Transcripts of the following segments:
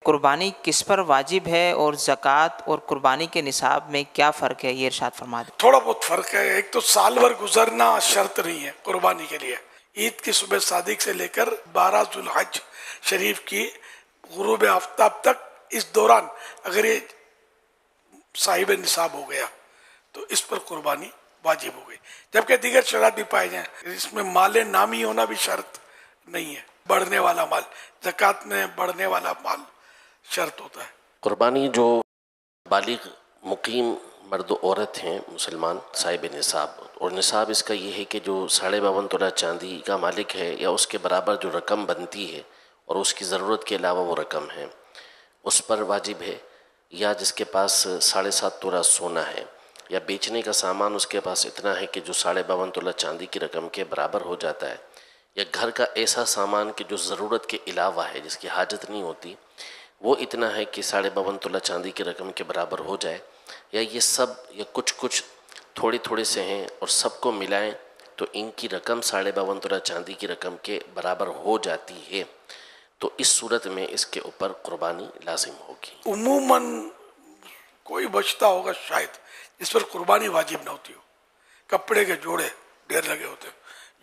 कुर्बानी किस पर वाजिब है और ज़कात और कुर्बानी के निसाब में क्या फ़र्क है, ये इरशाद फरमा दें। थोड़ा बहुत फ़र्क है। एक तो साल भर गुजरना शर्त नहीं है कुर्बानी के लिए। ईद की सुबह सादिक से लेकर 12 जुल्हज शरीफ की गुरूब आफ्ताब तक, इस दौरान अगर ये साहिब निसाब हो गया तो इस पर कुर्बानी वाजिब हो गई। जबकि दीगर शरात भी पाए जाए, इसमें माल नामी होना भी शर्त नहीं है। बढ़ने वाला माल, ज़कात में बढ़ने वाला माल शर्त होता है। कुर्बानी जो बालिग मुकीम मर्द औरत हैं मुसलमान साहिब निसाब, और निसाब इसका ये है कि जो 52.5 तोला चांदी का मालिक है या उसके बराबर जो रकम बनती है और उसकी ज़रूरत के अलावा वो रकम है उस पर वाजिब है, या जिसके पास 7.5 तोला सोना है या बेचने का सामान उसके पास इतना है कि जो 52.5 तोला चांदी की रकम के बराबर हो जाता है, या घर का ऐसा सामान कि जो ज़रूरत के अलावा है जिसकी हाजत नहीं होती वो इतना है कि 52.5 तोला चांदी की रकम के बराबर हो जाए, या ये सब या कुछ कुछ थोड़े थोड़े से हैं और सबको मिलाएं तो इनकी रकम 52.5 तोला चांदी की रकम के बराबर हो जाती है, तो इस सूरत में इसके ऊपर कुर्बानी लाजिम होगी। उमूमन कोई बचता होगा शायद जिस पर कुर्बानी वाजिब न होती हो। कपड़े के जोड़े ढेर लगे होते हैं,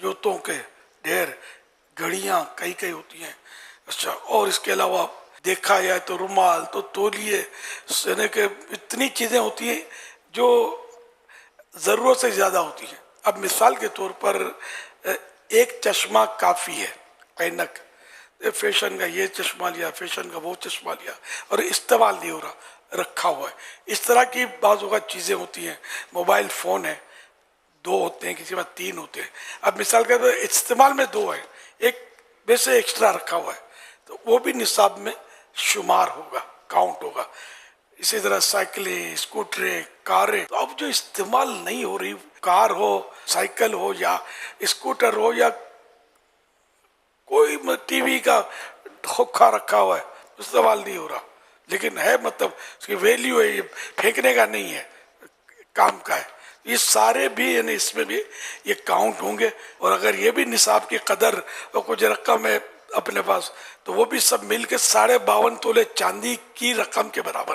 जूतों के ढेर, घड़ियाँ कई कई होती हैं। अच्छा, और इसके अलावा देखा जाए तो रुमाल, तो तौलिए, यानी कि इतनी चीज़ें होती हैं जो ज़रूरत से ज़्यादा होती हैं। अब मिसाल के तौर पर एक चश्मा काफ़ी है, ऐनक, फैशन का ये चश्मा लिया, फैशन का वो चश्मा लिया और इस्तेमाल नहीं हो रहा, रखा हुआ है। इस तरह की बाज़ औक़ात चीज़ें होती हैं। मोबाइल फ़ोन है, 2 होते हैं, किसी बार 3 होते हैं। अब मिसाल के तौर पर इस्तेमाल में 2 है, एक वैसे एक्स्ट्रा रखा हुआ है, तो वो भी निसाब में शुमार होगा, काउंट होगा। इसी तरह साइकिलें, स्कूटरें, कारें, तो अब जो इस्तेमाल नहीं हो रही, कार हो, साइकिल हो या स्कूटर हो या कोई टीवी का खोखा रखा हुआ है, इस्तेमाल नहीं हो रहा, लेकिन है, मतलब उसकी वैल्यू है, ये फेंकने का नहीं है, काम का है। ये सारे भी यानी इसमें भी ये काउंट होंगे। और अगर ये भी निसाब की कदर और कुछ रकम है अपने पास, तो वो भी सब मिलकर 52.5 तोले चांदी की रकम के बराबर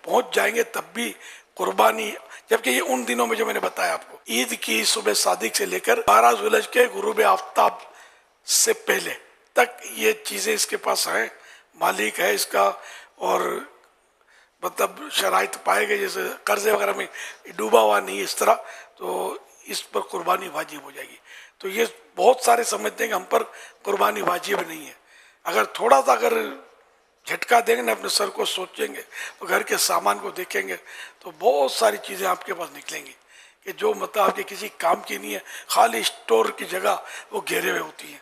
पहुंच जाएंगे, तब भी कुर्बानी। जबकि ये उन दिनों में जो मैंने बताया आपको, ईद की सुबह सादिक से लेकर 12 जुल्हज के गुरूब आफ्ताब से पहले तक ये चीज़ें इसके पास हैं, मालिक है इसका, और मतलब शराइत पाए गए, जैसे कर्जे वगैरह में डूबा हुआ नहीं इस तरह, तो इस पर कुर्बानी वाजिब हो जाएगी। तो ये बहुत सारे समझते हैं कि हम पर कुर्बानी वाजिब नहीं है। अगर थोड़ा सा अगर झटका देंगे ना, अपने सर को सोचेंगे, तो घर के सामान को देखेंगे, तो बहुत सारी चीज़ें आपके पास निकलेंगी कि जो मतलब आपके किसी काम की नहीं है, खाली स्टोर की जगह वो घेरे हुए होती हैं।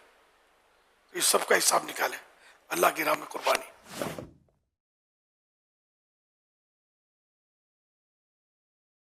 इस सब का हिसाब निकालें। अल्लाह की राह में कुर्बानी।